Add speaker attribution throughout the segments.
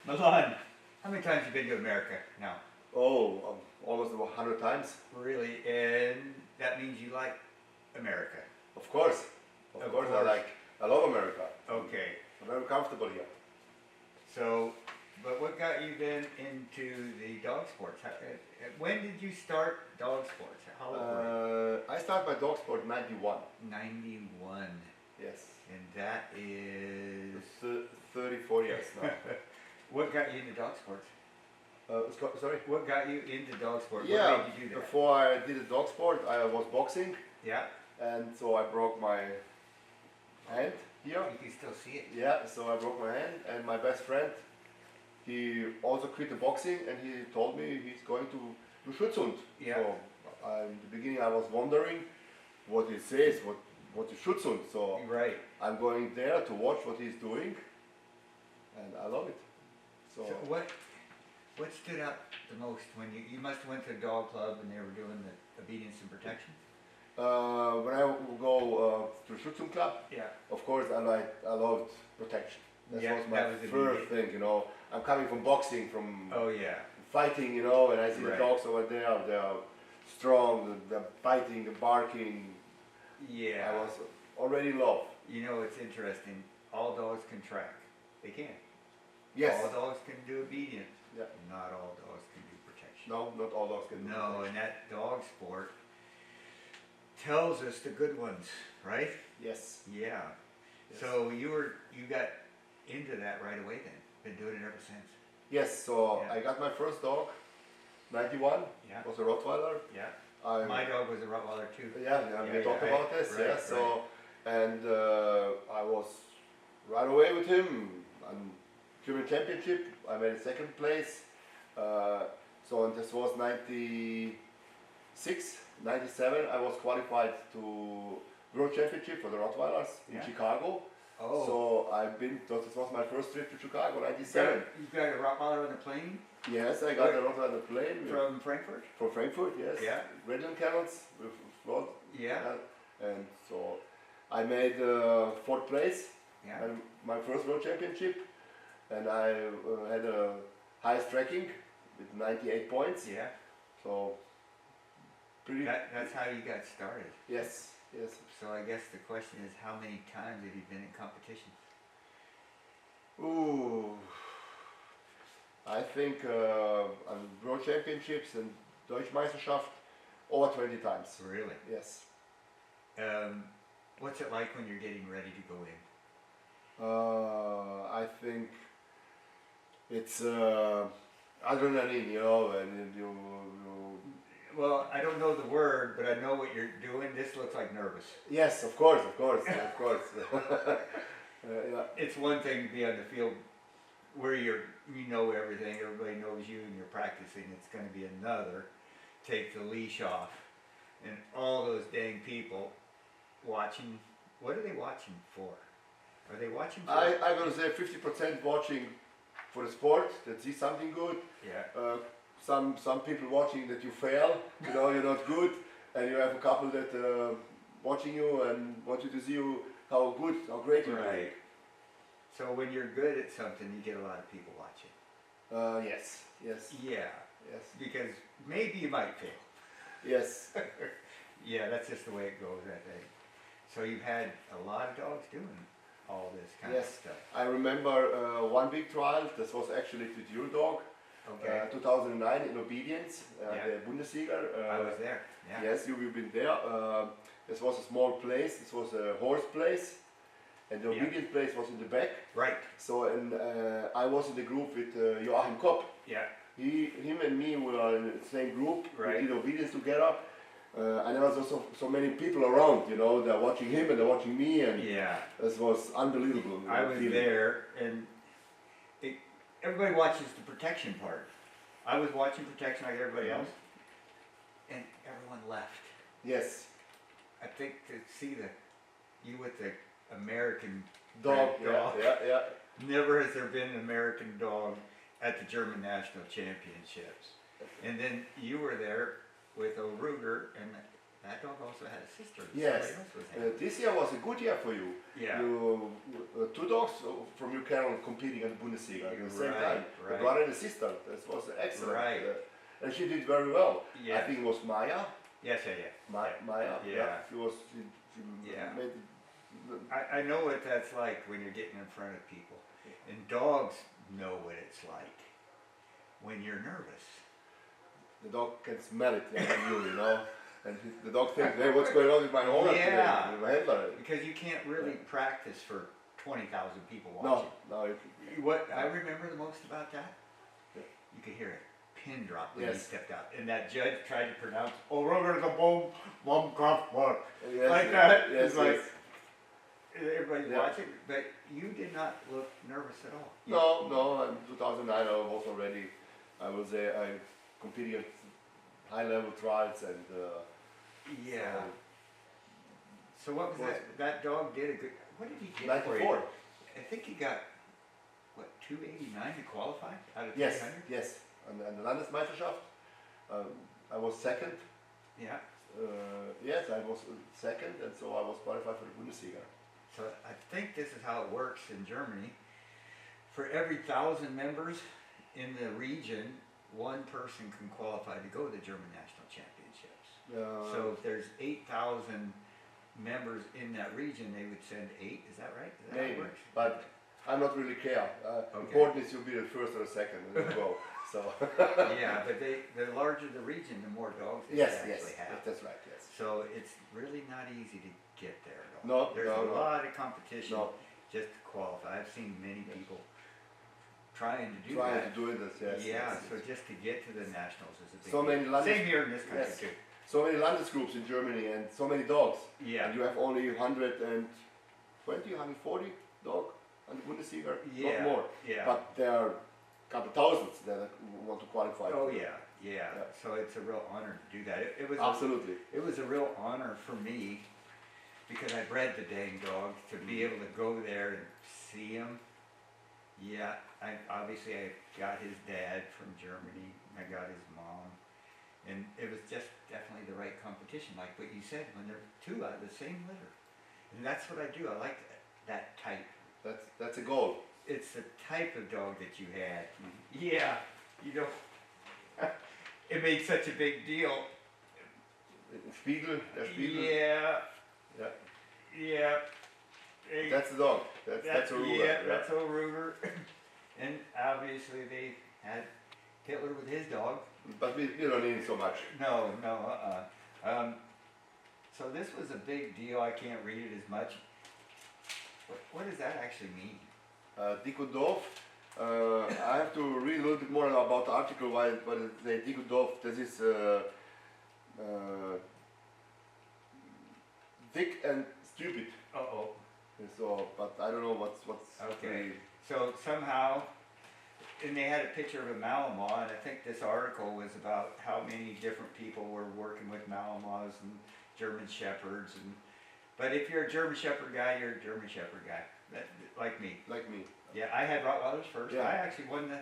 Speaker 1: Milan, how many times have you been to America now?
Speaker 2: Oh, almost 100 times.
Speaker 1: Really? And that means you like America.
Speaker 2: Of course. Of course. I love America.
Speaker 1: Okay.
Speaker 2: I'm very comfortable here.
Speaker 1: So, but what got you then into the dog sports? When did you start dog sports? How old were
Speaker 2: I started my dog sport 91.
Speaker 1: you? 91.
Speaker 2: Yes.
Speaker 1: And that is...
Speaker 2: 34 years now.
Speaker 1: What got you into dog sports?
Speaker 2: Sorry?
Speaker 1: What got you into dog sport?
Speaker 2: Yeah,
Speaker 1: What made you do that?
Speaker 2: before I did a dog sport, I was boxing,
Speaker 1: Yeah.
Speaker 2: and so I broke my hand here.
Speaker 1: You can still see it.
Speaker 2: Yeah, so I broke my hand, and my best friend, he also quit the boxing, and he told me he's going to do Schutzhund.
Speaker 1: Yeah.
Speaker 2: So in the beginning I was wondering what he says, what is Schutzhund. So
Speaker 1: Right.
Speaker 2: I'm going there to watch what he's doing, and I love it.
Speaker 1: So what stood out the most when you must have went to a dog club and they were doing the obedience and protection?
Speaker 2: When I would go to Schutzhund club,
Speaker 1: Yeah.
Speaker 2: of course I loved protection. That
Speaker 1: Yeah,
Speaker 2: was my
Speaker 1: that was
Speaker 2: first
Speaker 1: immediate.
Speaker 2: thing, you know. I'm coming from boxing, from
Speaker 1: Oh yeah.
Speaker 2: fighting, you know, and I see
Speaker 1: Right.
Speaker 2: the dogs over there, they're strong, they're biting, they're barking.
Speaker 1: Yeah.
Speaker 2: I was already in love.
Speaker 1: You know, it's interesting. All dogs can track. They can.
Speaker 2: Yes.
Speaker 1: All dogs can do obedience.
Speaker 2: Yeah.
Speaker 1: Not all dogs can do protection.
Speaker 2: No, not all dogs can do
Speaker 1: No,
Speaker 2: protection.
Speaker 1: and that dog sport tells us the good ones, right?
Speaker 2: Yes.
Speaker 1: Yeah.
Speaker 2: Yes.
Speaker 1: So you got into that right away then. Been doing it ever since.
Speaker 2: Yes, so
Speaker 1: Yeah.
Speaker 2: I got my first dog, 91,
Speaker 1: Yeah.
Speaker 2: was a Rottweiler.
Speaker 1: Yeah.
Speaker 2: I,
Speaker 1: My dog was a Rottweiler too.
Speaker 2: Yeah, we
Speaker 1: Yeah,
Speaker 2: talked
Speaker 1: yeah,
Speaker 2: about this,
Speaker 1: right,
Speaker 2: yeah.
Speaker 1: right.
Speaker 2: So, and I was right away with him. On German Championship, I made second place. So and this was 96, 97. I was qualified to World Championship for the Rottweilers in
Speaker 1: Yeah.
Speaker 2: Chicago.
Speaker 1: Oh.
Speaker 2: So I've been. This was my first trip to Chicago,
Speaker 1: You
Speaker 2: 97.
Speaker 1: got a Rottweiler on the plane
Speaker 2: Yes, I got the Rottweiler plane
Speaker 1: from Frankfurt?
Speaker 2: from Frankfurt. Yes.
Speaker 1: Yeah.
Speaker 2: Redland kennels with flood.
Speaker 1: Yeah.
Speaker 2: And so I made fourth place,
Speaker 1: Yeah.
Speaker 2: and my first world championship, and I had a highest tracking with 98 points.
Speaker 1: Yeah.
Speaker 2: So pretty.
Speaker 1: That's how you got started.
Speaker 2: Yes, yes.
Speaker 1: So I guess the question is, how many times have you been in competition?
Speaker 2: Ooh, I think on world championships and Deutsche Meisterschaft over 20 times.
Speaker 1: Really?
Speaker 2: Yes.
Speaker 1: What's it like when you're getting ready to go in?
Speaker 2: I think it's adrenaline, you know, and you
Speaker 1: Well, I don't know the word, but I know what you're doing. This looks like nervous.
Speaker 2: yes, of course, of course, of course. Yeah.
Speaker 1: It's one thing to be on the field where you know everything, everybody knows you and you're practicing. It's going to be another, take the leash off and all those dang people watching. What are they watching for? Are they watching for?
Speaker 2: I'm gonna say 50% watching for the sport that see something good.
Speaker 1: Yeah.
Speaker 2: Some people watching that you fail, you know, you're not good, and you have a couple that watching you and want you to see you how good, how great you're doing.
Speaker 1: Right. So when you're good at something, you get a lot of people watching.
Speaker 2: Yes, yes,
Speaker 1: Yeah.
Speaker 2: yes,
Speaker 1: Because maybe you might fail.
Speaker 2: yes.
Speaker 1: Yeah, that's just the way it goes, I think. So you've had a lot of dogs doing all this kind of
Speaker 2: Yes.
Speaker 1: stuff.
Speaker 2: I remember one big trial. This was actually with your dog,
Speaker 1: Okay.
Speaker 2: 2009 in Obedience,
Speaker 1: Yeah.
Speaker 2: the Bundesliga.
Speaker 1: I was there. Yeah.
Speaker 2: Yes, you've been there. This was a small place. This was a horse place, and the
Speaker 1: Yeah.
Speaker 2: Obedience place was in the back.
Speaker 1: Right.
Speaker 2: So, and I was in the group with Joachim Kopp.
Speaker 1: Yeah.
Speaker 2: Him and me were in the same group.
Speaker 1: Right.
Speaker 2: We did Obedience together. And there was also so many people around, you know, they're watching him and they're watching me, and
Speaker 1: Yeah.
Speaker 2: this was unbelievable.
Speaker 1: I was
Speaker 2: feeling.
Speaker 1: there, and everybody watches the protection part. I was watching protection like everybody else, and everyone left.
Speaker 2: Yes.
Speaker 1: I think to see you with the American
Speaker 2: Dog,
Speaker 1: bred dog.
Speaker 2: yeah.
Speaker 1: Never has there been an American dog at the German National Championships. And then you were there with Aruga, and that dog also had a sister.
Speaker 2: Yes.
Speaker 1: Somebody else was having.
Speaker 2: This year was a good year for you.
Speaker 1: Yeah.
Speaker 2: You two dogs from your kennel competing at the Bundesliga at the same
Speaker 1: Right,
Speaker 2: time. The
Speaker 1: right.
Speaker 2: brother and the sister. That was excellent.
Speaker 1: Right.
Speaker 2: And she did very well.
Speaker 1: Yeah.
Speaker 2: I think it was Maya.
Speaker 1: Yes, yeah.
Speaker 2: Maya.
Speaker 1: Yeah.
Speaker 2: She
Speaker 1: Yeah.
Speaker 2: made
Speaker 1: I know what that's like when you're getting in front of people. And dogs know what it's like when you're nervous.
Speaker 2: the dog can smell it you know. And the dog thinks, hey, what's going on with my owner today? With my handler.
Speaker 1: Because you can't really practice for 20,000 people
Speaker 2: No,
Speaker 1: watching.
Speaker 2: no.
Speaker 1: What I remember the most about that,
Speaker 2: Yeah.
Speaker 1: you could hear a pin drop when he
Speaker 2: Yes.
Speaker 1: stepped out. And that judge tried to pronounce, Aruga the bomb Kraftwork.
Speaker 2: Yes,
Speaker 1: Like that.
Speaker 2: Yes,
Speaker 1: It's like,
Speaker 2: yes.
Speaker 1: everybody's
Speaker 2: Yeah.
Speaker 1: watching, but you did not look nervous at all.
Speaker 2: No, in 2009 I was already, I was there, I competing at high level trials and
Speaker 1: Yeah. So what was that? That dog did a good. What did he get for
Speaker 2: 94.
Speaker 1: you? I think he got what 289 to qualify out of
Speaker 2: Yes,
Speaker 1: 300.
Speaker 2: yes. And the Landesmeisterschaft, I was second.
Speaker 1: Yeah.
Speaker 2: Yes, I was second, and so I was qualified for the Bundesliga.
Speaker 1: So I think this is how it works in Germany. For every 1,000 members in the region, one person can qualify to go to the German National Championships. So if there's 8,000 members in that region, they would send 8. Is that right? Is that how it
Speaker 2: Maybe,
Speaker 1: works?
Speaker 2: but I'm not really care.
Speaker 1: Okay.
Speaker 2: Important is you'll be the first or the second and you go. So
Speaker 1: Yeah, but the larger the region, the more dogs they
Speaker 2: yes,
Speaker 1: actually have.
Speaker 2: that's right. Yes.
Speaker 1: So it's really not easy to get there at all.
Speaker 2: No,
Speaker 1: There's
Speaker 2: no,
Speaker 1: a
Speaker 2: no.
Speaker 1: lot of competition
Speaker 2: No.
Speaker 1: just to qualify. I've seen many people trying to do
Speaker 2: Trying
Speaker 1: that.
Speaker 2: to do this, yes.
Speaker 1: Yeah,
Speaker 2: yes,
Speaker 1: so
Speaker 2: yes.
Speaker 1: just to get to the nationals is a big
Speaker 2: So
Speaker 1: deal.
Speaker 2: many Landes-
Speaker 1: Same here in this country
Speaker 2: Yes.
Speaker 1: too.
Speaker 2: So many Landesgroups in Germany and so many dogs.
Speaker 1: Yeah.
Speaker 2: And you have only 120, 140 dog on the Bundesliga,
Speaker 1: Yeah.
Speaker 2: not more.
Speaker 1: Yeah.
Speaker 2: But there are a couple thousands that want to qualify.
Speaker 1: Oh
Speaker 2: for it.
Speaker 1: yeah.
Speaker 2: Yeah.
Speaker 1: So it's a real honor to do that. It was
Speaker 2: Absolutely.
Speaker 1: it was a real honor for me because I bred the dang dog to be able to go there and see him. Yeah, I got his dad from Germany. I got his mom, and it was just definitely the right competition. Like what you said, when they're two out of the same litter, and that's what I do. I like that type.
Speaker 2: That's a goal.
Speaker 1: It's the type of dog that you had. Yeah, you know, it made such a big deal.
Speaker 2: Spiegel, der Spiegel.
Speaker 1: Yeah,
Speaker 2: Yeah.
Speaker 1: yeah. Hey,
Speaker 2: That's the dog. That's Aruga.
Speaker 1: Yeah, that's Aruga. And obviously they had Hitler with his dog.
Speaker 2: But we don't need it so much.
Speaker 1: No, so this was a big deal. I can't read it as much. What does that actually mean?
Speaker 2: Dick und Doof. I have to read a little bit more about the article why they Dick und Doof. This is thick and stupid.
Speaker 1: Uh-oh.
Speaker 2: So, but I don't know what's
Speaker 1: Okay. So somehow, and they had a picture of a Malinois, and I think this article was about how many different people were working with Malinois and German Shepherds. But if you're a German Shepherd guy, you're a German Shepherd guy, like me.
Speaker 2: like me.
Speaker 1: Yeah, I had Rottweilers first.
Speaker 2: Yeah.
Speaker 1: I actually won the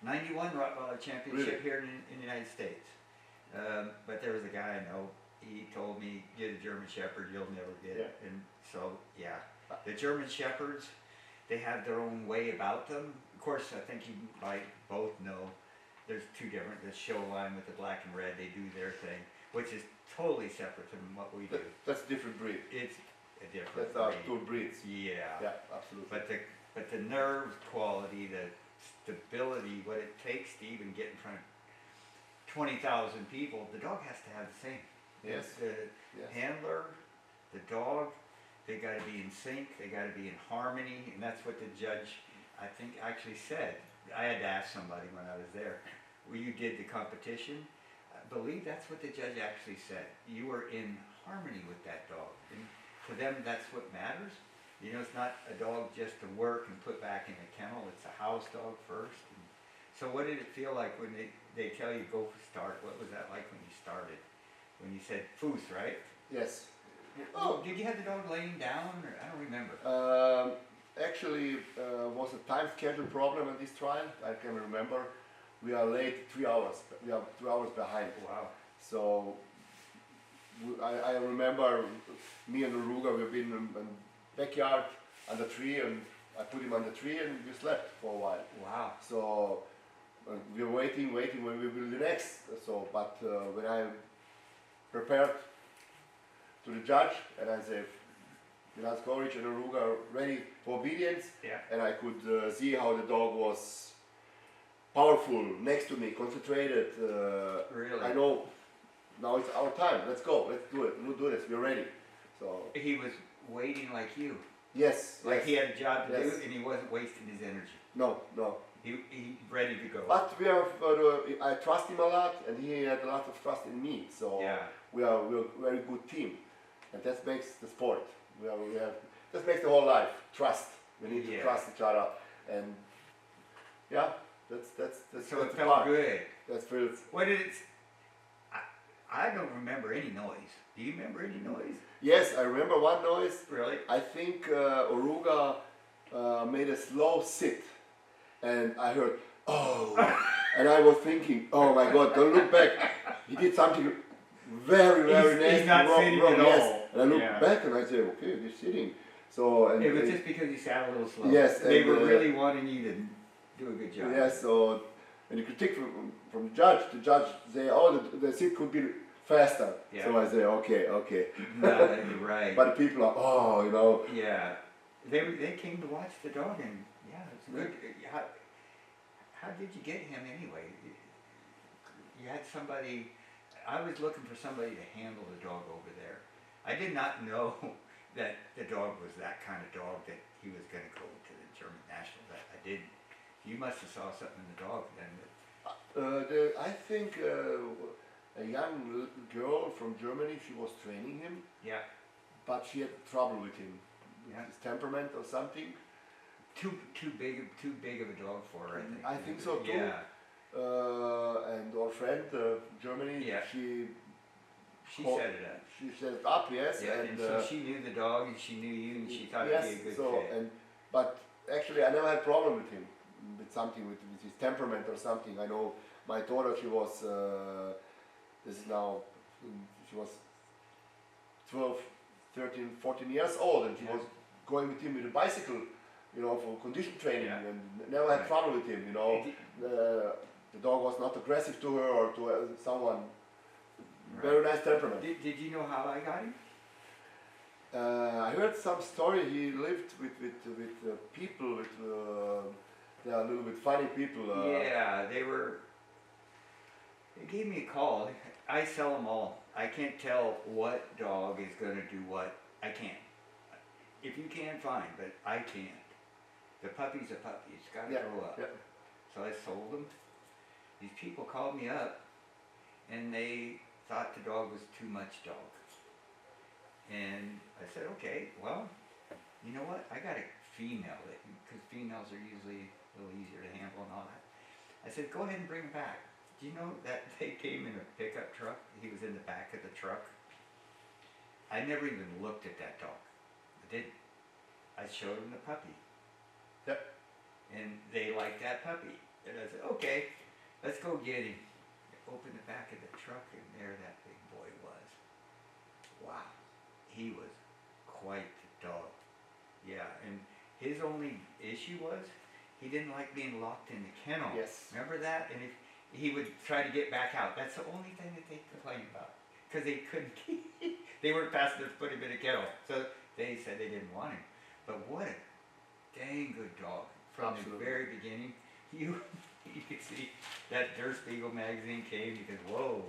Speaker 1: '91 Rottweiler Championship here in the United States. But there was a guy I know, he told me, get a German Shepherd, you'll never get it.
Speaker 2: Yeah.
Speaker 1: And so, yeah, the German Shepherds, they have their own way about them. Of course, I think you might both know there's two different, the show line with the black and red, they do their thing, which is totally separate from what we do.
Speaker 2: That's a different breed.
Speaker 1: It's a different
Speaker 2: That's our
Speaker 1: breed.
Speaker 2: two breeds.
Speaker 1: Yeah.
Speaker 2: Yeah, absolutely.
Speaker 1: But the nerve quality, the stability, what it takes to even get in front of 20,000 people, the dog has to have the same.
Speaker 2: Yes.
Speaker 1: The
Speaker 2: Yes.
Speaker 1: handler, the dog, they got to be in sync, they got to be in harmony, and that's what the judge, I think, actually said. I had to ask somebody when I was there, where you did the competition, I believe that's what the judge actually said. You were in harmony with that dog, and to them that's what matters. You know, it's not a dog just to work and put back in the kennel, it's a house dog first. And so what did it feel like when they tell you go for start? What was that like when you started? When you said Foos, right?
Speaker 2: Yes.
Speaker 1: Oh, did you have the dog laying down? Or I don't remember.
Speaker 2: Actually, was a time schedule problem in this trial. I can remember. We are late 3 hours. We are 2 hours behind.
Speaker 1: Wow.
Speaker 2: So I remember me and Aruga, we've been in the backyard under the tree, and I put him on the tree and we slept for a while.
Speaker 1: Wow.
Speaker 2: So we were waiting when we will the next. So, but when I prepared to the judge and I said, Milan, Skoric and Aruga are ready for obedience,
Speaker 1: Yeah.
Speaker 2: and I could see how the dog was powerful next to me, concentrated.
Speaker 1: Really?
Speaker 2: I know now it's our time. Let's go. Let's do it. We'll do this. We're ready. So
Speaker 1: He was waiting like you.
Speaker 2: yes,
Speaker 1: Like
Speaker 2: yes.
Speaker 1: he had a job to
Speaker 2: Yes.
Speaker 1: do and he wasn't wasting his energy.
Speaker 2: No, no.
Speaker 1: He ready to go.
Speaker 2: But we are. I trust him a lot, and he had a lot of trust in me. So
Speaker 1: Yeah.
Speaker 2: we're a very good team, and that makes the sport. That makes the whole life trust. We need to
Speaker 1: Yeah.
Speaker 2: trust each other, and yeah, that's
Speaker 1: So
Speaker 2: that's
Speaker 1: it
Speaker 2: the
Speaker 1: felt
Speaker 2: part.
Speaker 1: good.
Speaker 2: That feels.
Speaker 1: What did it? I don't remember any noise. Do you remember any noise?
Speaker 2: Yes, I remember one noise.
Speaker 1: Really?
Speaker 2: I think Aruga made a slow sit, and I heard oh, and I was thinking, oh my God, don't look back. He did something very nasty.
Speaker 1: He's not sitting at
Speaker 2: yes.
Speaker 1: all.
Speaker 2: And I looked
Speaker 1: Yeah.
Speaker 2: back and I said, okay, he's sitting. So and
Speaker 1: It was just because you sat a little slow.
Speaker 2: Yes,
Speaker 1: They
Speaker 2: and,
Speaker 1: were really wanting you to do a good job.
Speaker 2: yes. So and the critique from the judge say, oh, the sit could be faster.
Speaker 1: Yeah.
Speaker 2: So I say, okay.
Speaker 1: No, you're right.
Speaker 2: But the people are, oh, you know.
Speaker 1: Yeah, they came to watch the dog, and yeah, it's good. How did you get him anyway? You had somebody. I was looking for somebody to handle the dog over there. I did not know that the dog was that kind of dog that he was going to go to the German national. I didn't. You must have saw something in the dog then.
Speaker 2: I think a young girl from Germany, she was training him,
Speaker 1: Yeah,
Speaker 2: but she had trouble with him,
Speaker 1: Yeah.
Speaker 2: his temperament or something.
Speaker 1: too big of a dog for her, I think.
Speaker 2: I think so too.
Speaker 1: Yeah,
Speaker 2: And our friend, Germany,
Speaker 1: Yeah.
Speaker 2: she
Speaker 1: she set it up.
Speaker 2: set it up, yes,
Speaker 1: Yeah, and so she knew the dog, and she knew you, and she thought
Speaker 2: yes,
Speaker 1: it'd be a good
Speaker 2: so,
Speaker 1: fit.
Speaker 2: but actually I never had problem with him, with something, with his temperament or something. I know my daughter, she was, this is now, she was 12, 13, 14 years old, and she
Speaker 1: Yeah.
Speaker 2: was going with him with a bicycle, you know, for condition training,
Speaker 1: Yeah.
Speaker 2: and never had
Speaker 1: Right.
Speaker 2: trouble with him, you know. The dog was not aggressive to her or to someone.
Speaker 1: Right.
Speaker 2: Very nice temperament.
Speaker 1: Did you know how I got him?
Speaker 2: I heard some story. He lived with people. They are a little bit funny people.
Speaker 1: Yeah, they gave me a call. I sell them all. I can't tell what dog is going to do what. I can't. If you can, fine, but I can't. The puppy's a puppy. It's got to
Speaker 2: Yeah,
Speaker 1: grow up.
Speaker 2: yeah.
Speaker 1: So I sold them. These people called me up, and they thought the dog was too much dog. And I said, okay, well, you know what? I got a female, because females are usually a little easier to handle and all that. I said, go ahead and bring him back. Do you know that they came in a pickup truck? He was in the back of the truck. I never even looked at that dog. I didn't. I showed them the puppy.
Speaker 2: Yep.
Speaker 1: And they liked that puppy. And I said, okay, let's go get him. Open the back of the truck, and there that big boy was. Wow. He was quite the dog. Yeah, and his only issue was he didn't like being locked in the kennel.
Speaker 2: Yes.
Speaker 1: Remember that? And if he would try to get back out. That's the only thing that they complained about. Because they couldn't they weren't fast enough to put him in a kennel. So they said they didn't want him. But what a dang good dog. From
Speaker 2: Absolutely.
Speaker 1: the very beginning, you could see that Der Spiegel magazine came, you could, whoa,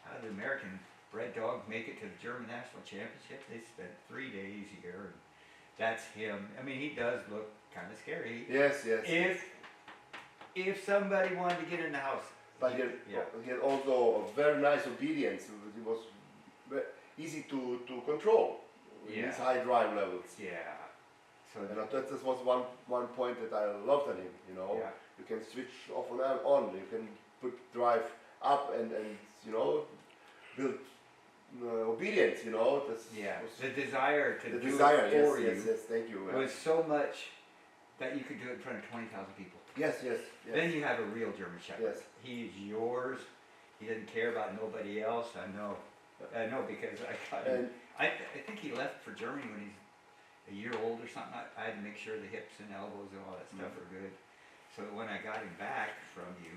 Speaker 1: how did American bred dog make it to the German National Championship? They spent 3 days here, and that's him. I mean, he does look kind of scary.
Speaker 2: Yes.
Speaker 1: If somebody wanted to get in the house.
Speaker 2: But he had also a very nice obedience. He was easy to control with his high drive levels.
Speaker 1: Yeah. So
Speaker 2: And that was one point that I loved on him. You know,
Speaker 1: yeah.
Speaker 2: you can switch off and on. You can put drive up and you know build obedience. You know, that's
Speaker 1: The desire to
Speaker 2: the
Speaker 1: do
Speaker 2: desire.
Speaker 1: it for you
Speaker 2: Yes. Thank you.
Speaker 1: was so much that you could do it in front of 20,000 people.
Speaker 2: Yes.
Speaker 1: Then you have a real German Shepherd.
Speaker 2: Yes.
Speaker 1: He is yours. He doesn't care about nobody else. I know. No, because I got him.
Speaker 2: And
Speaker 1: I think he left for Germany when he's a year old or something. I had to make sure the hips and elbows and all that stuff are good. So when I got him back from you,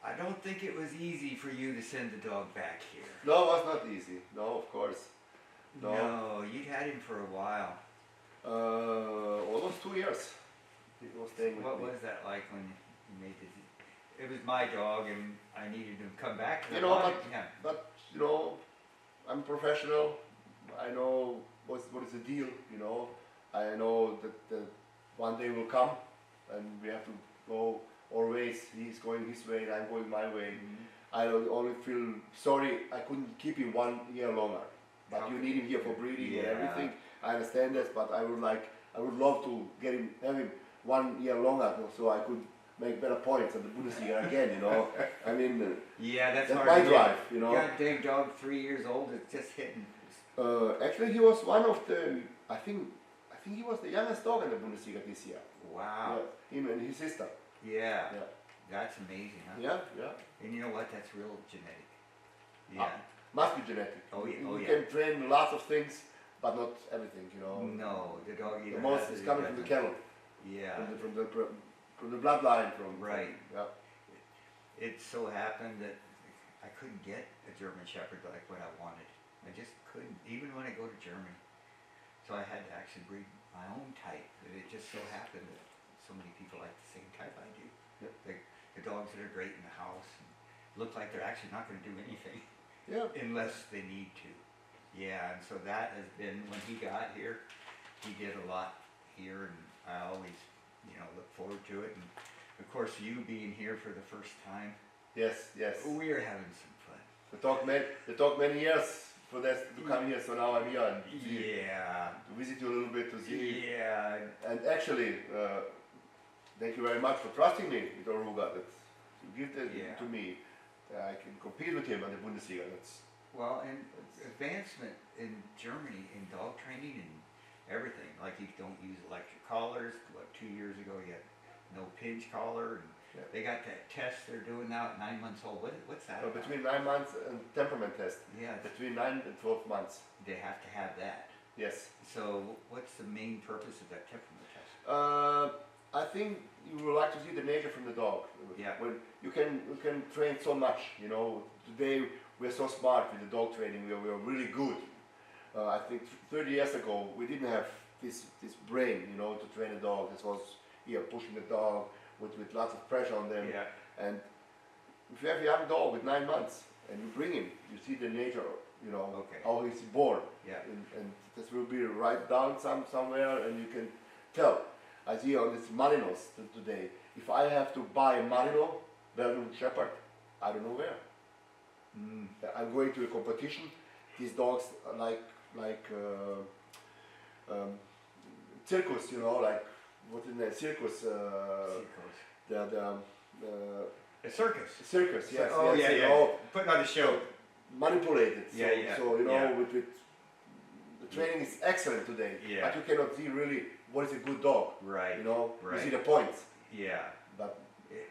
Speaker 1: I don't think it was easy for you to send the dog back here.
Speaker 2: no, it was not easy. No, of course. No.
Speaker 1: No, you'd had him for a while.
Speaker 2: Almost 2 years. He was staying with
Speaker 1: What
Speaker 2: me.
Speaker 1: was that like when you made the? It was my dog, and I needed to come back.
Speaker 2: You know,
Speaker 1: yeah.
Speaker 2: but you know, I'm professional. I know what is the deal. You know, I know that one day will come, and we have to go always. He's going his way, and I'm going my way. I only feel sorry I couldn't keep him 1 year longer. But you need him here for breeding and everything. I understand this, but I would love to have him 1 year longer, so I could make better points at the Bundesliga again. You know, I mean,
Speaker 1: Yeah, that's
Speaker 2: that's
Speaker 1: hard
Speaker 2: my
Speaker 1: to
Speaker 2: drive.
Speaker 1: do.
Speaker 2: You know.
Speaker 1: Goddamn dog, 3 years old, it's just hitting.
Speaker 2: Actually, he was one of the. I think he was the youngest dog in the Bundesliga this year.
Speaker 1: Wow.
Speaker 2: Yeah, him and his sister.
Speaker 1: Yeah.
Speaker 2: Yeah.
Speaker 1: That's amazing, huh?
Speaker 2: Yeah, yeah.
Speaker 1: And you know what? That's real genetic. Yeah.
Speaker 2: Must be genetic.
Speaker 1: Oh, yeah,
Speaker 2: You
Speaker 1: oh, yeah.
Speaker 2: can train lots of things, but not everything. You know.
Speaker 1: No, the dog either
Speaker 2: The most
Speaker 1: has
Speaker 2: is
Speaker 1: it or
Speaker 2: coming from the
Speaker 1: doesn't.
Speaker 2: kennel,
Speaker 1: Yeah.
Speaker 2: from the bloodline, from.
Speaker 1: Right.
Speaker 2: Yeah.
Speaker 1: It so happened that I couldn't get a German Shepherd like what I wanted. I just couldn't, even when I go to Germany. So I had to actually breed my own type. And it just so happened that so many people like the same type I do.
Speaker 2: Yep.
Speaker 1: The dogs that are great in the house and look like they're actually not going to do anything
Speaker 2: Yeah.
Speaker 1: unless they need to. Yeah, and so that has been, when he got here, he did a lot here, and I always, look forward to it. And of course, you being here for the first time,
Speaker 2: Yes. Yes.
Speaker 1: we're having some fun.
Speaker 2: They talked many years for that to come here, so now I'm here and
Speaker 1: Yeah.
Speaker 2: to visit you a little bit to see.
Speaker 1: Yeah.
Speaker 2: And actually, thank you very much for trusting me with Aruga. That you give that to me. I can compete with him in the Bundesliga. That's
Speaker 1: Well, and advancement in Germany in dog training and everything, like you don't use electric collars. What, 2 years ago you had no pinch collar, and they got that test they're doing now at 9 months old. What's that?
Speaker 2: so
Speaker 1: about?
Speaker 2: between 9 months and temperament test.
Speaker 1: Yeah,
Speaker 2: Between 9 and 12 months.
Speaker 1: they have to have that.
Speaker 2: Yes.
Speaker 1: So what's the main purpose of that temperament test?
Speaker 2: I think you would like to see the nature from the dog.
Speaker 1: Yeah.
Speaker 2: When you can train so much. You know, today we're so smart with the dog training. We're really good. I think 30 years ago we didn't have this brain, to train a dog. This was pushing the dog with lots of pressure on them.
Speaker 1: Yeah.
Speaker 2: And if you have a young dog with 9 months and you bring him, you see the nature.
Speaker 1: Okay.
Speaker 2: How he's born.
Speaker 1: Yeah.
Speaker 2: And this will be right down somewhere, and you can tell. I see on this Malinos today. If I have to buy a Malino, Belgian Shepherd, I don't know where. I'm going to a competition. These dogs are like circus, like what in the circus?
Speaker 1: A circus.
Speaker 2: Circus, yes.
Speaker 1: Oh,
Speaker 2: yes,
Speaker 1: yeah. Putting on a show.
Speaker 2: Manipulated. So
Speaker 1: Yeah.
Speaker 2: with the training is excellent today,
Speaker 1: Yeah.
Speaker 2: but you cannot see really what is a good dog.
Speaker 1: Right.
Speaker 2: You
Speaker 1: Right.
Speaker 2: see the points.
Speaker 1: Yeah.
Speaker 2: But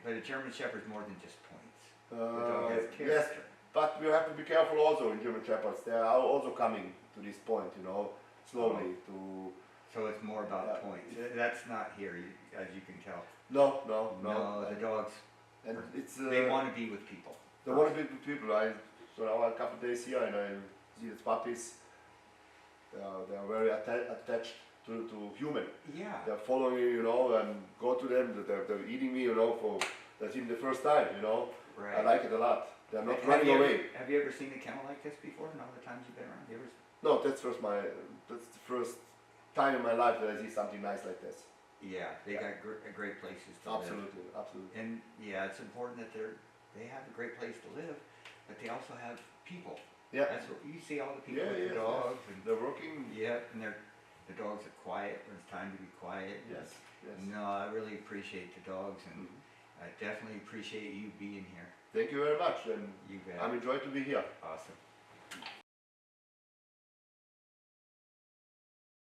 Speaker 1: But a German Shepherd's more than just points. The dog has
Speaker 2: yes,
Speaker 1: character.
Speaker 2: but we have to be careful also in German Shepherds. They are also coming to this point, slowly to.
Speaker 1: So it's more about
Speaker 2: Yeah.
Speaker 1: points. That's not here, as you can tell.
Speaker 2: No.
Speaker 1: No, the dogs,
Speaker 2: And it's
Speaker 1: they want to be with people.
Speaker 2: They want to be with people. So now a couple of days here, and I see the puppies. They are very attached to human.
Speaker 1: Yeah.
Speaker 2: They're following me, and go to them. They're eating me, for that's even the first time,
Speaker 1: Right.
Speaker 2: I like it a lot. They're not
Speaker 1: Have
Speaker 2: running
Speaker 1: you ever-
Speaker 2: away.
Speaker 1: Have you ever seen a kennel like this before? In all the times you've been around? You ever?
Speaker 2: No, that's the first time in my life that I see something nice like this.
Speaker 1: Yeah, they got great places to live.
Speaker 2: Absolutely.
Speaker 1: And yeah, it's important that they have a great place to live, but they also have people.
Speaker 2: Yeah.
Speaker 1: That's what you see all the people
Speaker 2: Yeah,
Speaker 1: with
Speaker 2: yes,
Speaker 1: the dogs and
Speaker 2: They're working.
Speaker 1: yeah, and the dogs are quiet when it's time to be quiet.
Speaker 2: Yes.
Speaker 1: No, I really appreciate the dogs, and I definitely appreciate you being here.
Speaker 2: Thank you very much, and
Speaker 1: You bet.
Speaker 2: I'm enjoyed to be here.
Speaker 1: Awesome.